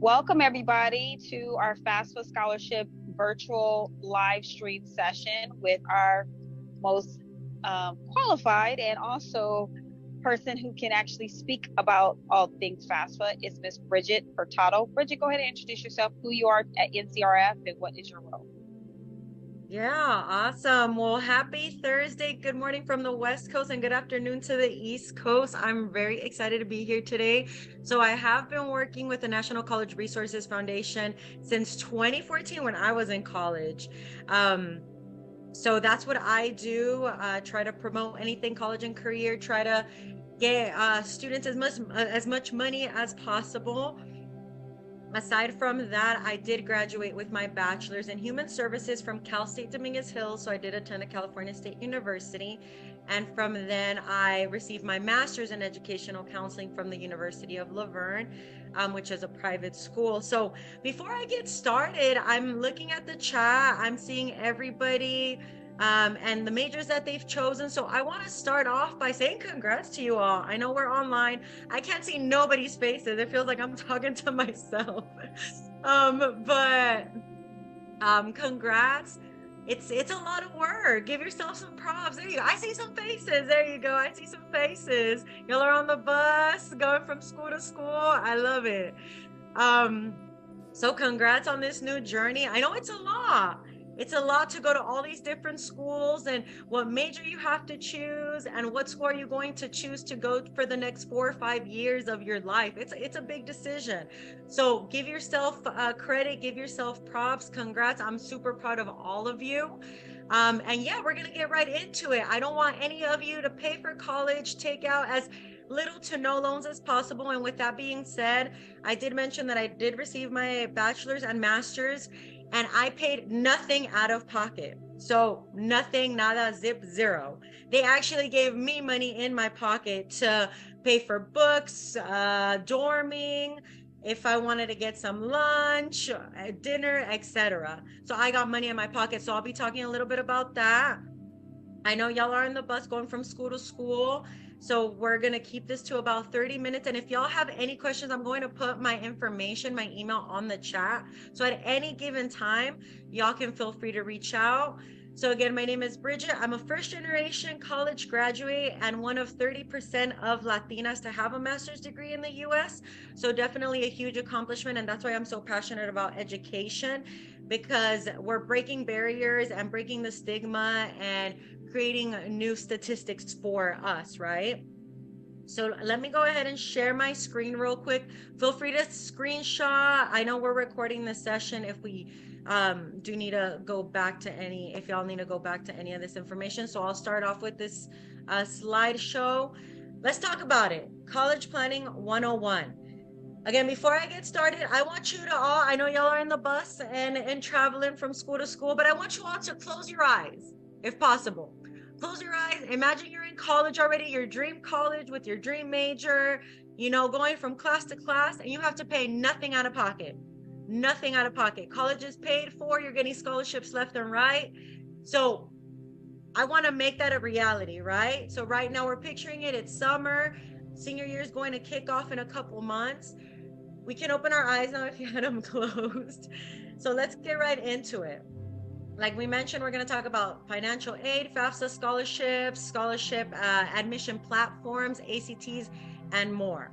Welcome, everybody, to our FAFSA Scholarship virtual live stream session with our most qualified and also person who can actually speak about all things FAFSA is Miss Bridget Hurtado. Bridget, go ahead and introduce yourself, who you are at NCRF, and what is your role. Yeah, awesome. Well, happy Thursday. Good morning from the West Coast and good afternoon to the East Coast. I'm very excited to be here today. So I have been working with the National College Resources Foundation since 2014 when I was in college. So that's what I do. Try to promote anything college and career, try to get students as much money as possible. Aside from that, I did graduate with my bachelor's in human services from Cal State Dominguez Hills. So I did attend a California State University. And from then I received my master's in educational counseling from the University of La Verne, which is a private school. So before I get started, I'm looking at the chat. I'm seeing everybody and the majors that they've chosen. So I want to start off by saying congrats to you all. I know we're online. I can't see nobody's faces. It feels like I'm talking to myself. But congrats. It's a lot of work. Give yourself some props. There you go. I see some faces. There you go. I see some faces. Y'all are on the bus going from school to school. I love it. So congrats on this new journey. I know it's a lot. It's a lot to go to all these different schools and what major you have to choose and what school are you going to choose to go for the next 4 or 5 years of your life. It's a big decision. So give yourself credit, give yourself props. Congrats. I'm super proud of all of you. And yeah, we're going to get right into it. I don't want any of you to pay for college, take out as little to no loans as possible. And with that being said, I did mention that I did receive my bachelor's and master's, and I paid nothing out of pocket. So nothing, nada, zip, zero. They actually gave me money in my pocket to pay for books, dorming, if I wanted to get some lunch, dinner, etc. So I got money in my pocket. So I'll be talking a little bit about that. I know y'all are in the bus going from school to school. So we're going to keep this to about 30 minutes. And if y'all have any questions, I'm going to put my information, my email on the chat. So at any given time, y'all can feel free to reach out. So again, my name is Bridget. I'm a first generation college graduate and one of 30% of Latinas to have a master's degree in the US. So definitely a huge accomplishment. And that's why I'm so passionate about education, because we're breaking barriers and breaking the stigma and creating new statistics for us, right? So let me go ahead and share my screen real quick. Feel free to screenshot. I know we're recording this session. If we do need to go back to any, if y'all need to go back to any of this information. So I'll start off with this slideshow. Let's talk about it. College Planning 101. Again, before I get started, I want you to all, I know y'all are in the bus and traveling from school to school, but I want you all to close your eyes, if possible. Close your eyes. Imagine you're in college already, your dream college with your dream major, going from class to class, and you have to pay nothing out of pocket. Nothing out of pocket. College is paid for. You're getting scholarships left and right. So I want to make that a reality, right? So right now we're picturing it. It's summer. Senior year is going to kick off in a couple months. We can open our eyes now if you had them closed. So let's get right into it. Like we mentioned, we're going to talk about financial aid, FAFSA scholarships, scholarship admission platforms, ACTs, and more.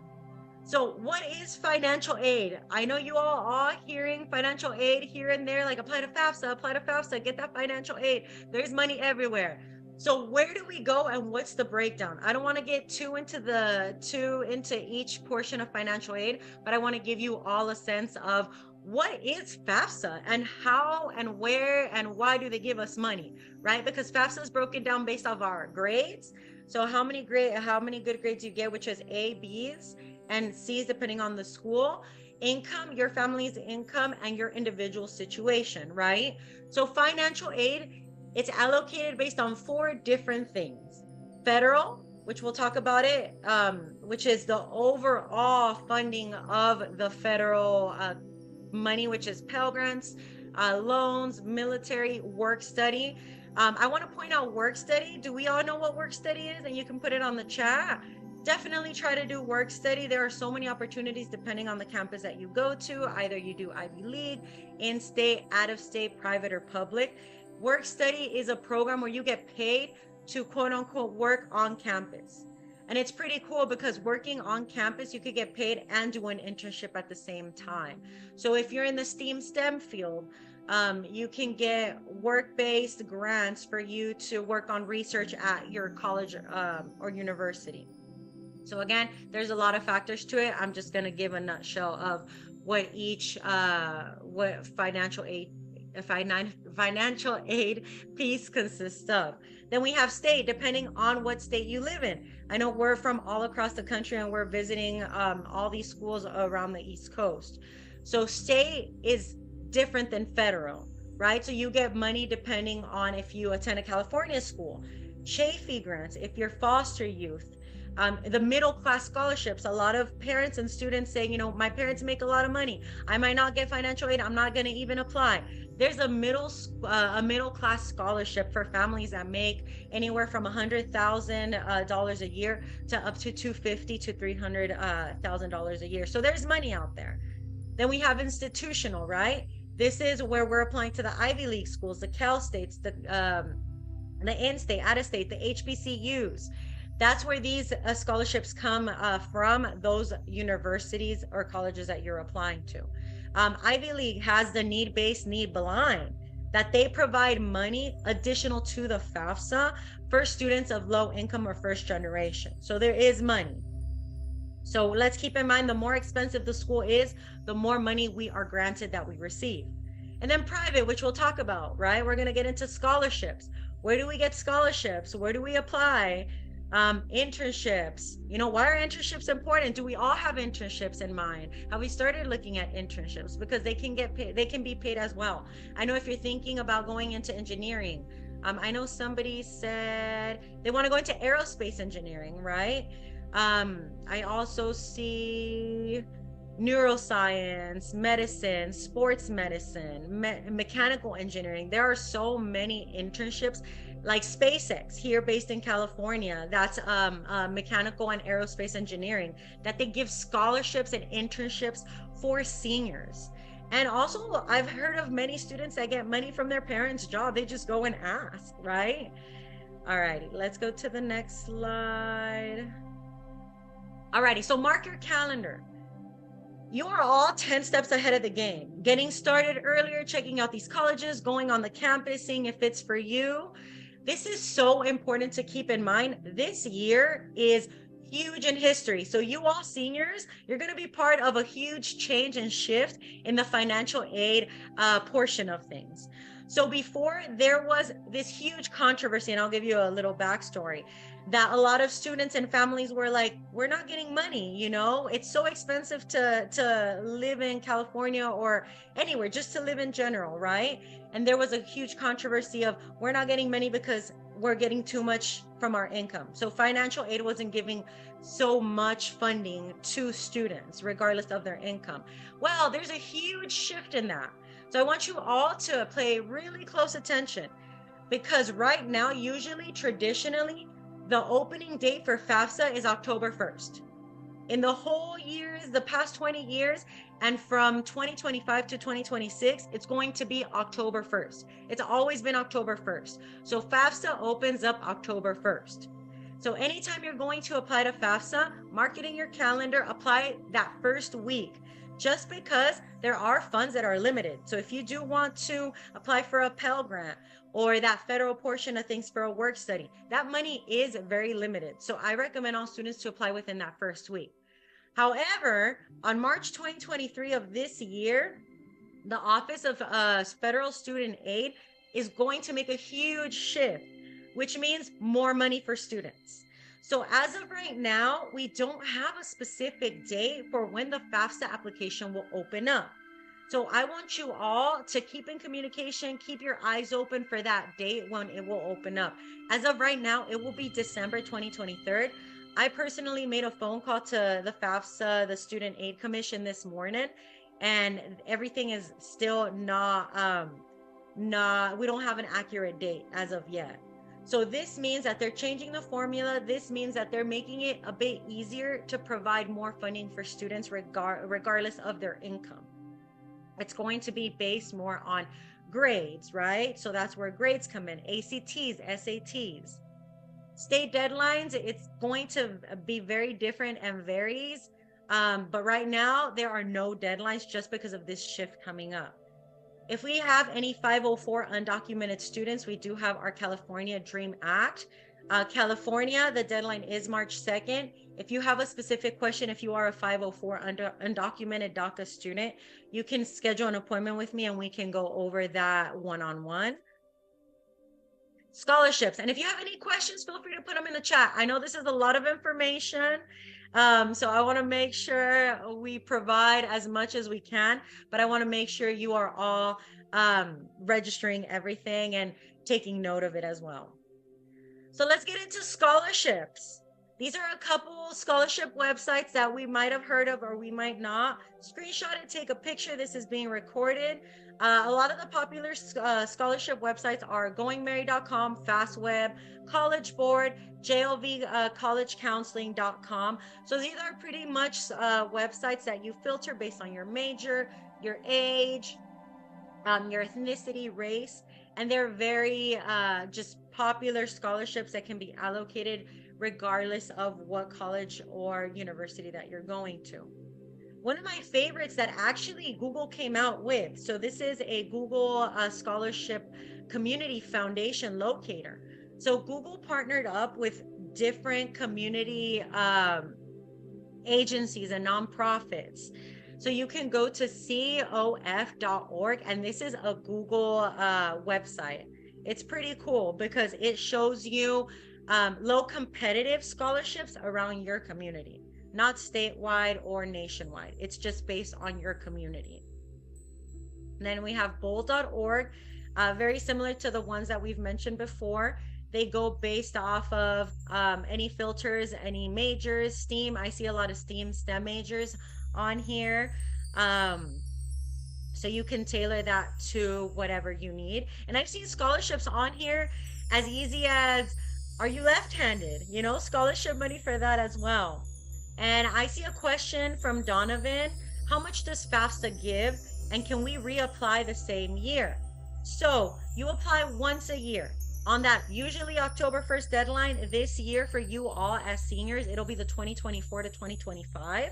So what is financial aid? I know you all are hearing financial aid here and there, like apply to FAFSA, get that financial aid. There's money everywhere. So where do we go and what's the breakdown? I don't want to get too into each portion of financial aid, but I want to give you all a sense of what is FAFSA and how and where and why do they give us money, right? Because FAFSA is broken down based off our grades. So how many good grades you get, which is A, B's, and C's depending on the school, income, your family's income, and your individual situation, right? So financial aid, it's allocated based on 4 different things. Federal, which we'll talk about it, which is the overall funding of the federal money, which is Pell Grants, loans, military, work study. I want to point out work study. Do we all know what work study is? And you can put it on the chat. definitely try to do work study. There are so many opportunities depending on the campus that you go to. Either you do Ivy League, in-state, out-of-state, private, or public. Work study is a program where you get paid to quote unquote work on campus. And it's pretty cool because working on campus, you could get paid and do an internship at the same time. So if you're in the STEM field, you can get work-based grants for you to work on research at your college or university. So again, there's a lot of factors to it. I'm just going to give a nutshell of what each what financial aid piece consists of. Then we have state, depending on what state you live in. I know we're from all across the country and we're visiting all these schools around the East Coast. So state is different than federal, right? So you get money depending on if you attend a California school. Chafee grants, if you're foster youth. The middle class scholarships, a lot of parents and students saying, you know, my parents make a lot of money, I might not get financial aid, I'm not going to even apply. There's a middle class scholarship for families that make anywhere from $100,000 a year to up to $250,000 to $300,000 a year. So there's money out there. Then we have institutional, right? This is where we're applying to the Ivy League schools, the Cal States, the in-state, out-of-state, the HBCUs. That's where these scholarships come from, those universities or colleges that you're applying to. Ivy League has the need-based, need-blind, that they provide money additional to the FAFSA for students of low income or first generation. So there is money. So let's keep in mind, the more expensive the school is, the more money we are granted that we receive. And then private, which we'll talk about, right? We're going to get into scholarships. Where do we get scholarships? Where do we apply? Internships. You know, why are internships important? Do we all have internships in mind? Have we started looking at internships? Because they can get paid, they can be paid as well. I know if you're thinking about going into engineering, I know somebody said they want to go into aerospace engineering, right? I also see neuroscience, medicine, sports medicine, mechanical engineering. There are so many internships, like SpaceX here based in California, that's mechanical and aerospace engineering, that they give scholarships and internships for seniors. And also I've heard of many students that get money from their parents' job. They just go and ask, right? All righty, let's go to the next slide. All righty, so mark your calendar. You are all 10 steps ahead of the game. Getting started earlier, checking out these colleges, going on the campus, seeing if it's for you. This is so important to keep in mind. This year is huge in history. So you all seniors, you're going to be part of a huge change and shift in the financial aid portion of things. So before, there was this huge controversy, and I'll give you a little backstory, that a lot of students and families were like, we're not getting money, you know, it's so expensive to live in California or anywhere, just to live in general, right? And there was a huge controversy of, we're not getting money because we're getting too much from our income. So financial aid wasn't giving so much funding to students regardless of their income. Well, there's a huge shift in that. So I want you all to pay really close attention, because right now, usually, traditionally, the opening date for FAFSA is October 1st. In the whole years, the past 20 years, and from 2025 to 2026, it's going to be October 1st. It's always been October 1st. So FAFSA opens up October 1st. So anytime you're going to apply to FAFSA, mark it in your calendar, apply that first week, just because there are funds that are limited. So if you do want to apply for a Pell Grant or that federal portion of things for a work study, that money is very limited. So I recommend all students to apply within that first week. However, on March 2023 of this year, the Office of Federal Student Aid is going to make a huge shift, which means more money for students. So as of right now, we don't have a specific date for when the FAFSA application will open up. So I want you all to keep in communication, keep your eyes open for that date when it will open up. As of right now, it will be December 2023. I personally made a phone call to the FAFSA, the Student Aid Commission, this morning, and everything is still not, we don't have an accurate date as of yet. So this means that they're changing the formula. This means that they're making it a bit easier to provide more funding for students regardless of their income. It's going to be based more on grades, right? So that's where grades come in, ACTs, SATs. State deadlines, it's going to be very different and varies. But right now, there are no deadlines just because of this shift coming up. If we have any 504 undocumented students, we do have our California DREAM Act. California, the deadline is March 2nd. If you have a specific question, if you are a 504 undocumented DACA student, you can schedule an appointment with me and we can go over that one-on-one. Scholarships. And if you have any questions, feel free to put them in the chat. I know this is a lot of information. So I want to make sure we provide as much as we can, but I want to make sure you are all registering everything and taking note of it as well. So let's get into scholarships. These are a couple scholarship websites that we might have heard of or we might not. Screenshot it, take a picture. This is being recorded. A lot of the popular scholarship websites are goingmerry.com, FastWeb, College Board, JLVcollegecounseling.com. So these are pretty much websites that you filter based on your major, your age, your ethnicity, race, and they're very just popular scholarships that can be allocated regardless of what college or university that you're going to. One of my favorites that actually Google came out with, so this is a Google Scholarship Community Foundation locator. So Google partnered up with different community agencies and nonprofits. So you can go to cof.org, and this is a Google website. It's pretty cool because it shows you low competitive scholarships around your community, not statewide or nationwide. It's just based on your community. And then we have bold.org, very similar to the ones that we've mentioned before. They go based off of any filters, any majors, STEAM. I see a lot of STEM majors on here. So you can tailor that to whatever you need. And I've seen scholarships on here as easy as, are you left-handed? You know, scholarship money for that as well. And I see a question from Donovan. How much does FAFSA give? And can we reapply the same year? So you apply once a year. On that usually October 1st deadline this year for you all as seniors, it'll be the 2024 to 2025.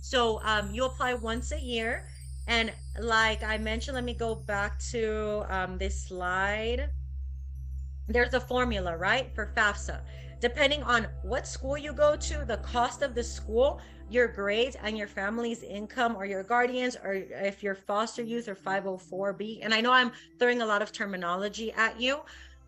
So you apply once a year. And like I mentioned, let me go back to this slide. There's a formula, right, for FAFSA. Depending on what school you go to, the cost of the school, your grades, and your family's income or your guardians, or if you're foster youth or 504B. And I know I'm throwing a lot of terminology at you,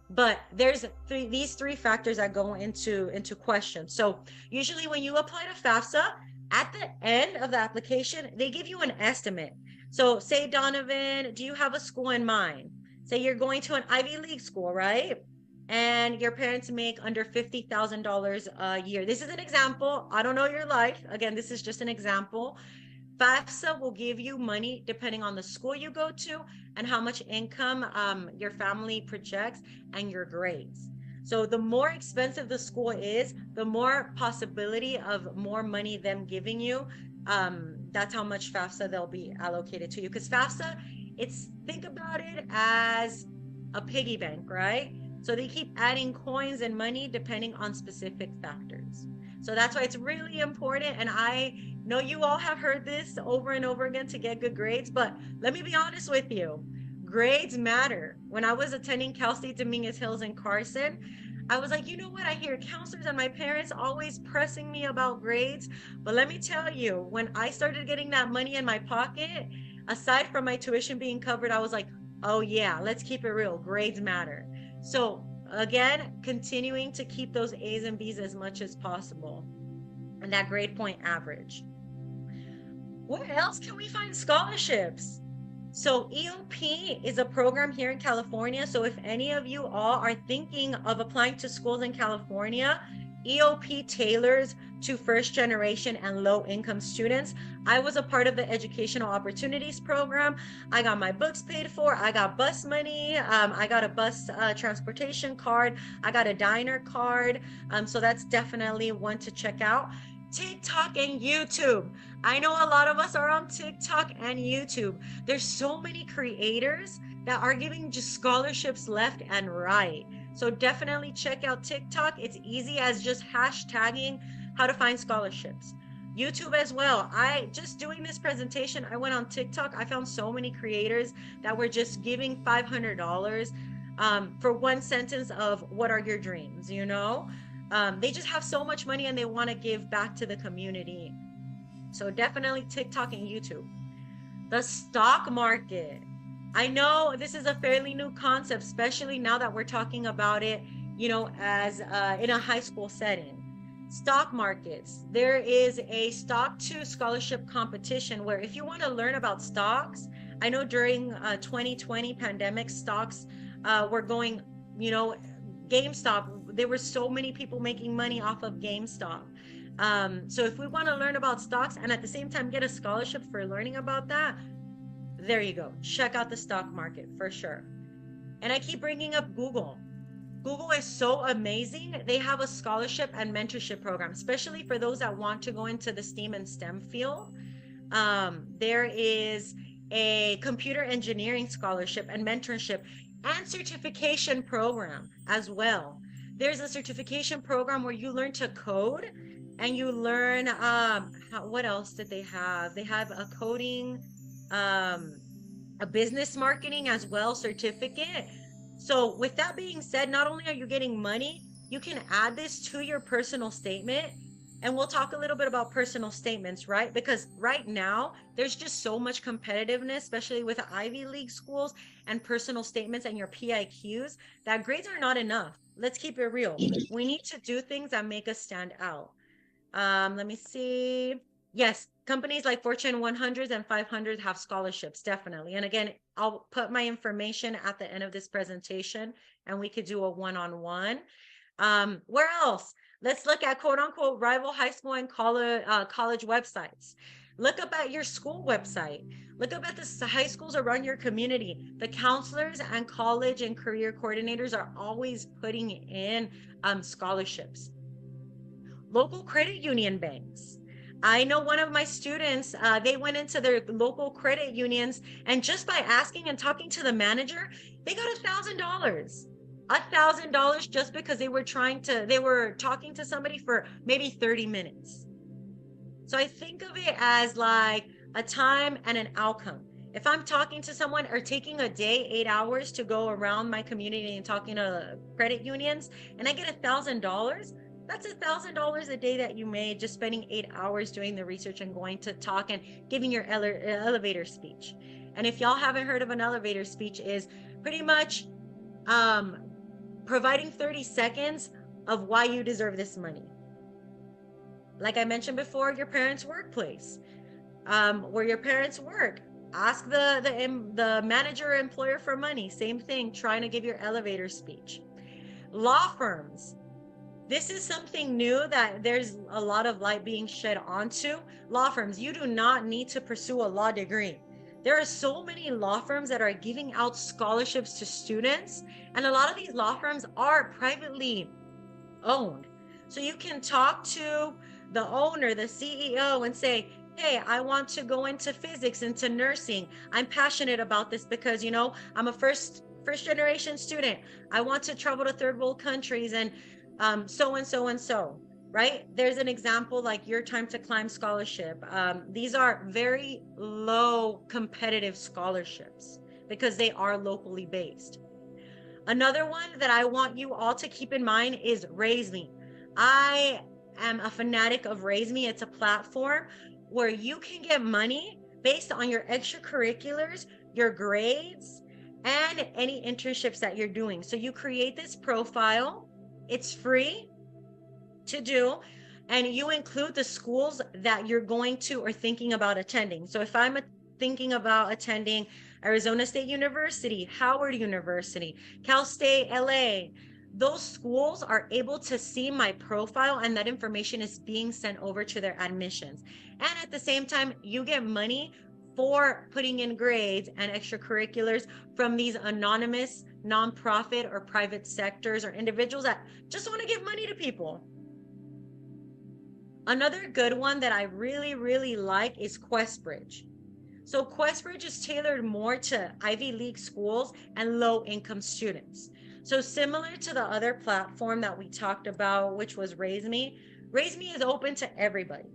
but there's these three factors that go into question. So usually when you apply to FAFSA, at the end of the application, they give you an estimate. So say, Donovan, do you have a school in mind? Say you're going to an Ivy League school, right? And your parents make under $50,000 a year. This is an example. I don't know your life. Again, this is just an example. FAFSA will give you money depending on the school you go to and how much income your family projects and your grades. So the more expensive the school is, the more possibility of more money them giving you. That's how much FAFSA they'll be allocated to you. Because FAFSA, think about it as a piggy bank, right? So they keep adding coins and money depending on specific factors. So that's why it's really important. And I know you all have heard this over and over again to get good grades, but let me be honest with you. Grades matter. When I was attending Cal State Dominguez Hills in Carson, I was like, you know what? I hear counselors and my parents always pressing me about grades. But let me tell you, when I started getting that money in my pocket, aside from my tuition being covered, I was like, oh yeah, let's keep it real. Grades matter. So again, continuing to keep those A's and B's as much as possible and that grade point average. Where else can we find scholarships? So EOP is a program here in California. So if any of you all are thinking of applying to schools in California, EOP tailors to first generation and low income students. I was a part of the Educational Opportunities Program. I got my books paid for. I got bus money. I got a bus transportation card. I got a diner card. So that's definitely one to check out. TikTok and YouTube. I know a lot of us are on TikTok and YouTube. There's so many creators that are giving just scholarships left and right. So definitely check out TikTok. It's easy as just hashtagging how to find scholarships. YouTube as well. I just doing this presentation, I went on TikTok. I found so many creators that were just giving $500 for one sentence of what are your dreams, you know? They just have so much money and they want to give back to the community. So definitely TikTok and YouTube. The stock market. I know this is a fairly new concept, especially now that we're talking about it, you know, as in a high school setting. Stock markets. There is a stock to scholarship competition where if you want to learn about stocks, I know during 2020 pandemic, stocks were going, you know, GameStop, there were so many people making money off of GameStop. So if we want to learn about stocks and at the same time get a scholarship for learning about that, there you go. Check out the stock market for sure. And I keep bringing up Google. Google is so amazing. They have a scholarship and mentorship program, especially for those that want to go into the STEAM and STEM field. There is a computer engineering scholarship and mentorship and certification program as well. There's a certification program where you learn to code and you learn, what else did they have? They have a coding, a business marketing as well certificate. So with that being said, not only are you getting money, you can add this to your personal statement. And we'll talk a little bit about personal statements, right? Because right now there's just so much competitiveness, especially with Ivy League schools and personal statements and your PIQs, that grades are not enough. Let's keep it real. We need to do things that make us stand out. Let me see. Yes, companies like Fortune 100s and 500s have scholarships, definitely. And again, I'll put my information at the end of this presentation and we could do a one-on-one. Where else? Let's look at quote unquote rival high school and college websites. Look up at your school website. Look up at the high schools around your community. The counselors and college and career coordinators are always putting in scholarships. Local credit union banks. I know one of my students, they went into their local credit unions and just by asking and talking to the manager, they got $1,000. $1,000 just because they were talking to somebody for maybe 30 minutes. So I think of it as like a time and an outcome. If I'm talking to someone or taking a day, 8 hours to go around my community and talking to credit unions, and I get $1,000, that's $1,000 a day that you made just spending 8 hours doing the research and going to talk and giving your elevator speech. And if y'all haven't heard of an elevator speech, is pretty much providing 30 seconds of why you deserve this money. Like I mentioned before, your parents' workplace, where your parents work. Ask the manager or employer for money. Same thing, trying to give your elevator speech. Law firms. This is something new that there's a lot of light being shed onto. Law firms, you do not need to pursue a law degree. There are so many law firms that are giving out scholarships to students, and a lot of these law firms are privately owned. So you can talk to the owner, the CEO, and say, hey, I want to go into physics, into nursing. I'm passionate about this because, you know, I'm a first generation student. I want to travel to third world countries and so and so and so. Right? There's an example like Your Time to Climb scholarship. These are very low competitive scholarships because they are locally based. Another one that I want you all to keep in mind is Raise Me. I am a fanatic of Raise Me. It's a platform where you can get money based on your extracurriculars, your grades, and any internships that you're doing. So you create this profile. It's free to do, and you include the schools that you're going to or thinking about attending. So if I'm thinking about attending Arizona State University, Howard University, Cal State LA, those schools are able to see my profile, and that information is being sent over to their admissions. And at the same time, you get money for putting in grades and extracurriculars from these anonymous nonprofit or private sectors or individuals that just want to give money to people. Another good one that I really, really like is QuestBridge. So QuestBridge is tailored more to Ivy League schools and low-income students. So similar to the other platform that we talked about, which was RaiseMe, RaiseMe is open to everybody.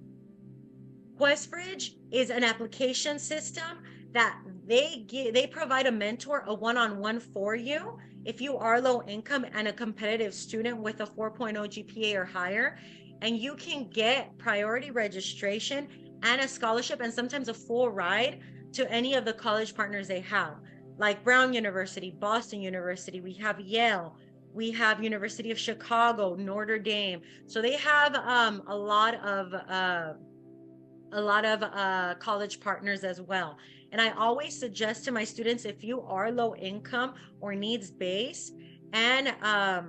QuestBridge is an application system that they provide a mentor, a one-on-one for you if you are low income and a competitive student with a 4.0 GPA or higher, and you can get priority registration and a scholarship and sometimes a full ride to any of the college partners they have, like Brown University, Boston University, we have Yale, we have University of Chicago, Notre Dame. So they have a lot of college partners as well. And I always suggest to my students, if you are low income or needs based and are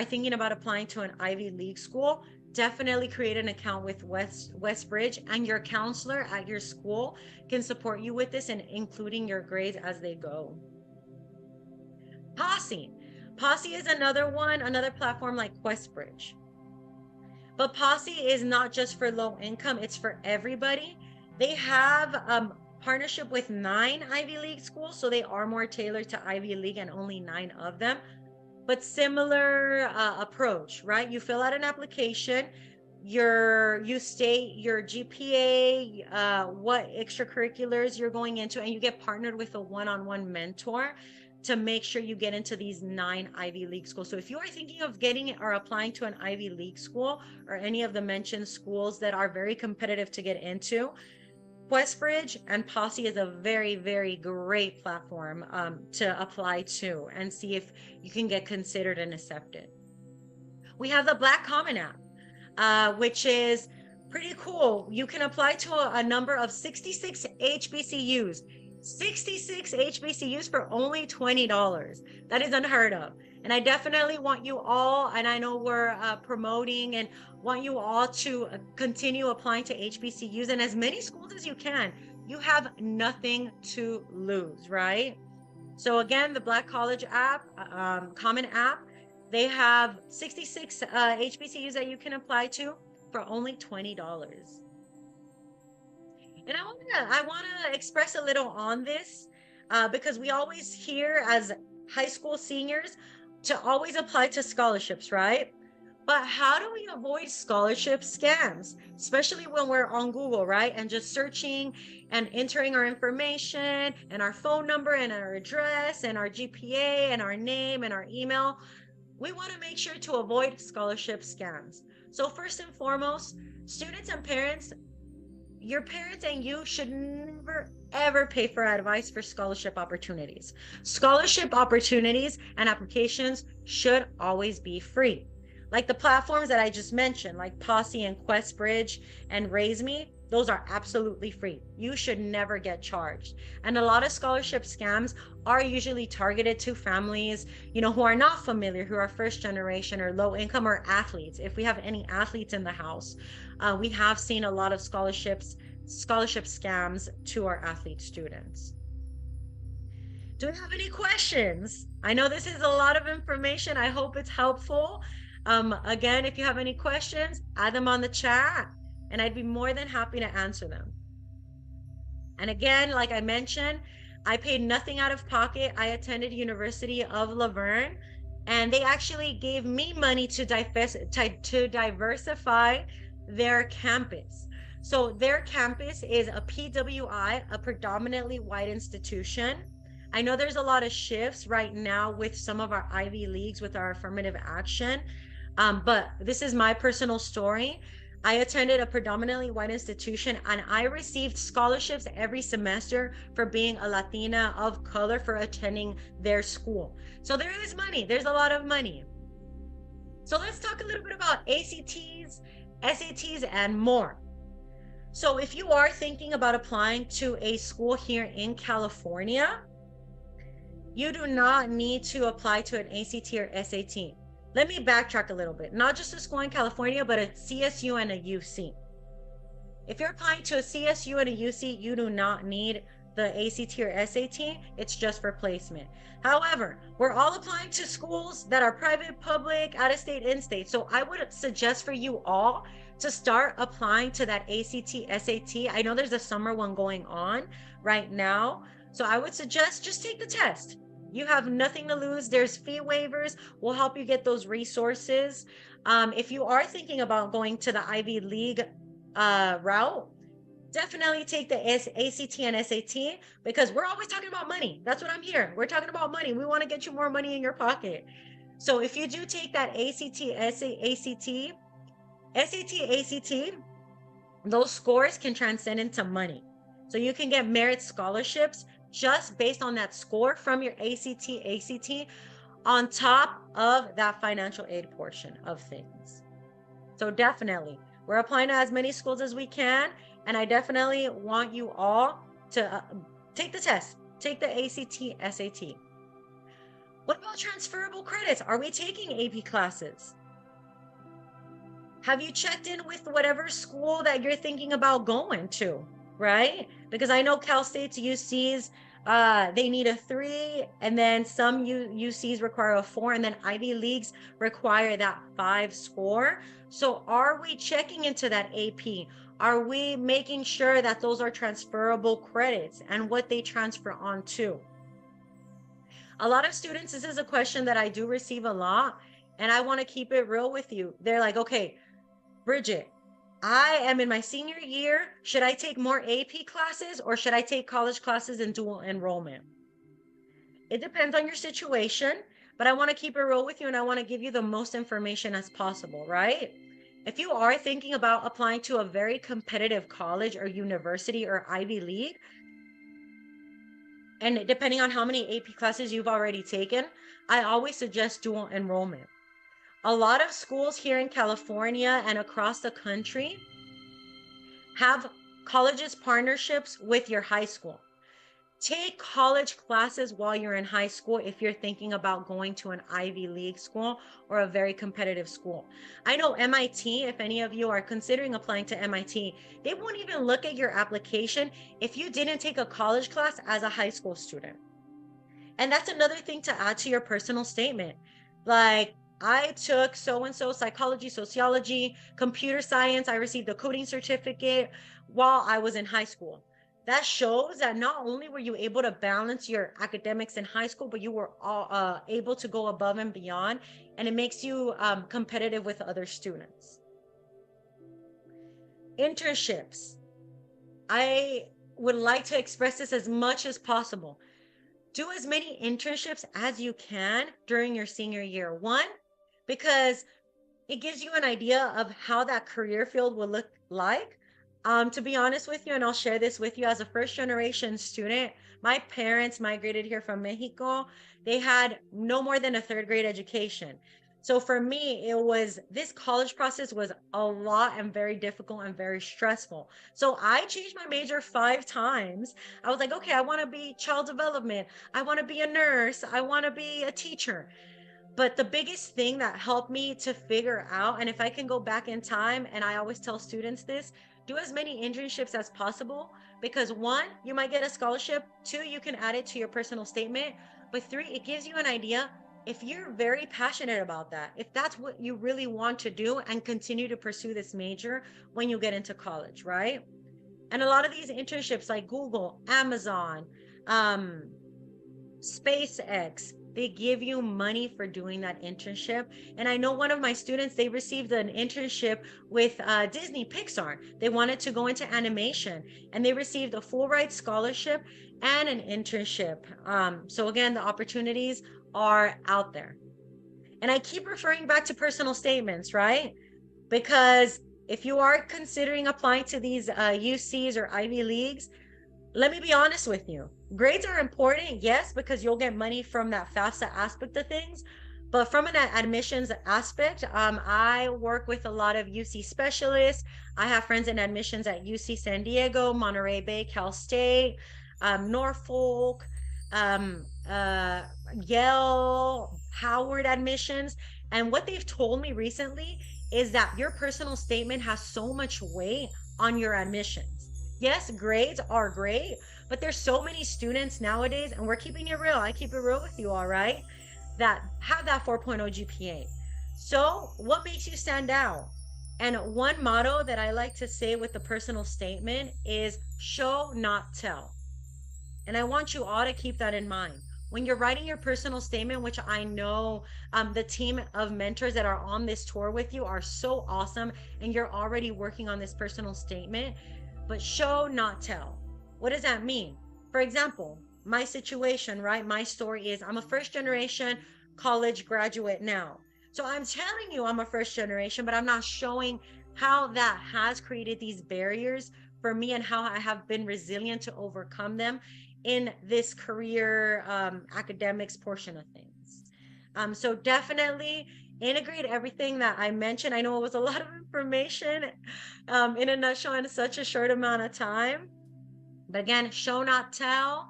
thinking about applying to an Ivy League school, definitely create an account with QuestBridge, and your counselor at your school can support you with this and including your grades as they go. Posse is another one, another platform like QuestBridge. But Posse is not just for low income, it's for everybody. They have partnership with 9 Ivy League schools, so they are more tailored to Ivy League and only 9 of them. But similar approach, right? You fill out an application, you state your GPA, what extracurriculars you're going into, and you get partnered with a one-on-one mentor to make sure you get into these 9 Ivy League schools. So if you are thinking of getting or applying to an Ivy League school or any of the mentioned schools that are very competitive to get into, QuestBridge and Posse is a very, very great platform to apply to and see if you can get considered and accepted. We have the Black Common app, which is pretty cool. You can apply to a number of 66 HBCUs. 66 HBCUs for only $20. That is unheard of. And I definitely want you all, and I know we're promoting and want you all to continue applying to HBCUs and as many schools as you can. You have nothing to lose, right? So again, the Black College app, Common app, they have 66 HBCUs that you can apply to for only $20. And I want to express a little on this because we always hear as high school seniors to always apply to scholarships, right? But how do we avoid scholarship scams, especially when we're on Google, right? And just searching and entering our information and our phone number and our address and our GPA and our name and our email. We want to make sure to avoid scholarship scams. So first and foremost, students and parents, your parents and you should never, ever pay for advice for scholarship opportunities. Scholarship opportunities and applications should always be free. Like the platforms that I just mentioned, like Posse and QuestBridge and RaiseMe, those are absolutely free. You should never get charged. And a lot of scholarship scams are usually targeted to families, who are not familiar, who are first generation or low income or athletes. If we have any athletes in the house, we have seen a lot of scholarship scams to our athlete students. Do we have any questions? I know this is a lot of information. I hope it's helpful. Again, if you have any questions, add them on the chat and I'd be more than happy to answer them. And again, like I mentioned, I paid nothing out of pocket. I attended University of La Verne, and they actually gave me money to diversify their campus. So their campus is a PWI, a predominantly white institution. I know there's a lot of shifts right now with some of our Ivy Leagues with our affirmative action, but this is my personal story. I attended a predominantly white institution and I received scholarships every semester for being a Latina of color for attending their school. So there is money, there's a lot of money. So let's talk a little bit about ACTs, SATs, and more. So if you are thinking about applying to a school here in California, you do not need to apply to an ACT or SAT. let me backtrack a little bit. Not just a school in California, but a CSU and a UC. If you're applying to a CSU and a UC, you do not need the ACT or SAT. It's just for placement. However, we're all applying to schools that are private, public, out of state, in state. So I would suggest for you all to start applying to that ACT, SAT. I know there's a summer one going on right now. So I would suggest just take the test. You have nothing to lose. There's fee waivers. We'll help you get those resources. If you are thinking about going to the Ivy League route, definitely take the ACT and SAT, because we're always talking about money. That's what I'm here. We're talking about money. We want to get you more money in your pocket. So if you do take that ACT, those scores can transcend into money. So you can get merit scholarships just based on that score from your ACT on top of that financial aid portion of things. So definitely, we're applying to as many schools as we can. And I definitely want you all to take the test, take the ACT, SAT. What about transferable credits? Are we taking AP classes? Have you checked in with whatever school that you're thinking about going to, right? Because I know Cal State's UCs, they need a 3, and then some UCs require a 4, and then Ivy Leagues require that 5 score. So are we checking into that AP? Are we making sure that those are transferable credits and what they transfer on to? A lot of students, this is a question that I do receive a lot, and I want to keep it real with you. They're like, okay, Bridget, I am in my senior year. Should I take more AP classes, or should I take college classes in dual enrollment? It depends on your situation, but I want to keep it real with you, and I want to give you the most information as possible, right? If you are thinking about applying to a very competitive college or university or Ivy League, and depending on how many AP classes you've already taken, I always suggest dual enrollment. A lot of schools here in California and across the country have colleges partnerships with your high school. Take college classes while you're in high school if you're thinking about going to an Ivy League school or a very competitive school. I know MIT, if any of you are considering applying to MIT, they won't even look at your application if you didn't take a college class as a high school student. And that's another thing to add to your personal statement. Like, I took so-and-so psychology, sociology, computer science. I received a coding certificate while I was in high school. That shows that not only were you able to balance your academics in high school, but you were able to go above and beyond, and it makes you competitive with other students. Internships. I would like to express this as much as possible. Do as many internships as you can during your senior year. One, because it gives you an idea of how that career field will look like. To be honest with you, and I'll share this with you, as a first generation student, my parents migrated here from Mexico. They had no more than a 3rd grade education. So for me, this college process was a lot and very difficult and very stressful. So I changed my major 5 times. I was like, okay, I want to be child development. I want to be a nurse. I want to be a teacher. But the biggest thing that helped me to figure out, and if I can go back in time, and I always tell students this, do as many internships as possible, because 1, you might get a scholarship. 2, you can add it to your personal statement. But 3, it gives you an idea if you're very passionate about that, if that's what you really want to do and continue to pursue this major when you get into college, right? And a lot of these internships like Google, Amazon, SpaceX, they give you money for doing that internship. And I know one of my students, they received an internship with Disney Pixar. They wanted to go into animation, and they received a full ride scholarship and an internship. So again, the opportunities are out there. And I keep referring back to personal statements, right? Because if you are considering applying to these UCs or Ivy Leagues, let me be honest with you. Grades are important, yes, because you'll get money from that FAFSA aspect of things. But from an admissions aspect, I work with a lot of UC specialists. I have friends in admissions at UC San Diego, Monterey Bay, Cal State, Norfolk, Yale, Howard admissions. And what they've told me recently is that your personal statement has so much weight on your admissions. Yes, grades are great, but there's so many students nowadays, and we're keeping it real. I keep it real with you, all right, that have that 4.0 GPA. So, what makes you stand out? And one motto that I like to say with the personal statement is show, not tell. And I want you all to keep that in mind. When you're writing your personal statement, which I know the team of mentors that are on this tour with you are so awesome, and you're already working on this personal statement, but show, not tell. What does that mean? For example, my situation, right? My story is I'm a first generation college graduate now. So I'm telling you I'm a first generation, but I'm not showing how that has created these barriers for me and how I have been resilient to overcome them in this career academics portion of things. So definitely integrate everything that I mentioned. I know it was a lot of information in a nutshell in such a short amount of time. But again, show not tell.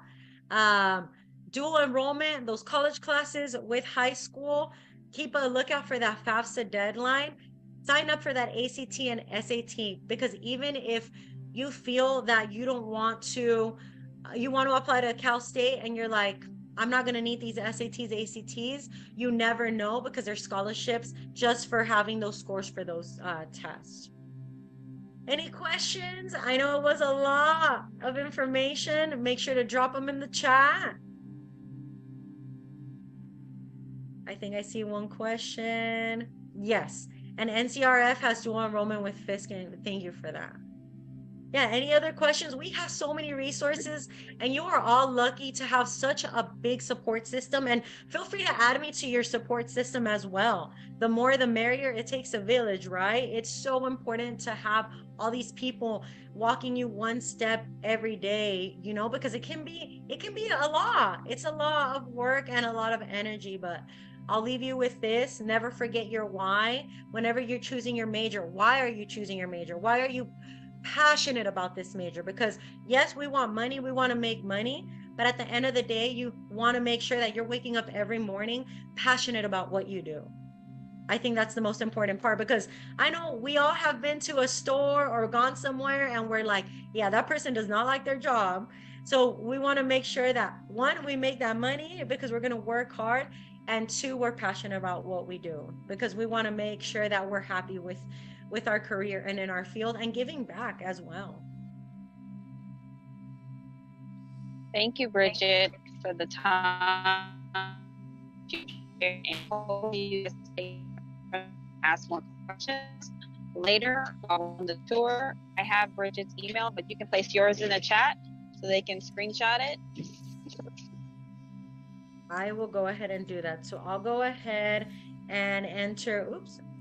Um, Dual enrollment, those college classes with high school. Keep a lookout for that FAFSA deadline. Sign up for that ACT and SAT, because even if you feel that you want to apply to Cal State and you're like, I'm not going to need these SATs, ACTs, you never know, because there's scholarships just for having those scores for those tests. Any questions? I know it was a lot of information. Make sure to drop them in the chat. I think I see one question. Yes. And NCRF has dual enrollment with Fisk, and thank you for that. Yeah, any other questions? We have so many resources, and you are all lucky to have such a big support system. And feel free to add me to your support system as well. The more the merrier. It takes a village, right? It's so important to have all these people walking you one step every day, because it can be a lot. It's a lot of work and a lot of energy, but I'll leave you with this. Never forget your why. Whenever you're choosing your major, why are you choosing your major? Why are you passionate about this major? Because yes, we want money, we want to make money, but at the end of the day, you want to make sure that you're waking up every morning passionate about what you do. I think that's the most important part, because I know we all have been to a store or gone somewhere and we're like, yeah, that person does not like their job. So we want to make sure that, one, we make that money because we're going to work hard, and two, we're passionate about what we do because we want to make sure that we're happy with our career and in our field and giving back as well. Thank you, Bridget, for the time and you ask more questions later on the tour. I have Bridget's email, but you can place yours in the chat so they can screenshot it. I will go ahead and do that. So I'll go ahead and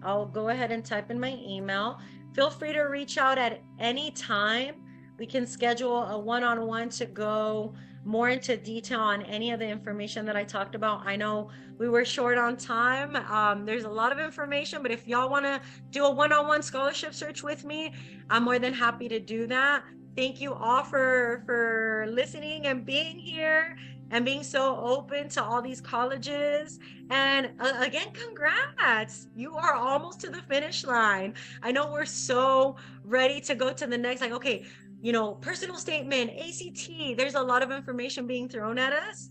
I'll go ahead and type in my email. Feel free to reach out at any time. We can schedule a one-on-one to go more into detail on any of the information that I talked about. I know we were short on time. There's a lot of information, but if y'all want to do a one-on-one scholarship search with me, I'm more than happy to do that. Thank you all for listening and being here and being so open to all these colleges. And again, congrats. You are almost to the finish line. I know we're so ready to go to the next, like, okay, personal statement, ACT, there's a lot of information being thrown at us,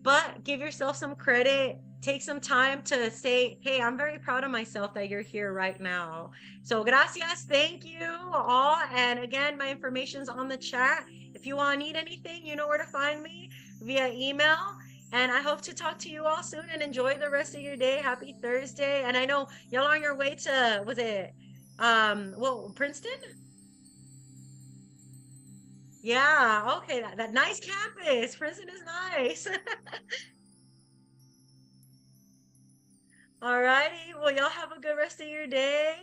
but give yourself some credit. Take some time to say, hey, I'm very proud of myself that you're here right now. So gracias, thank you all. And again, my information's on the chat. If you all need anything, you know where to find me via email. And I hope to talk to you all soon, and enjoy the rest of your day. Happy Thursday. And I know y'all are on your way to, was it, Princeton? Yeah, okay, that nice campus. Princeton is nice. All righty. Well, y'all have a good rest of your day.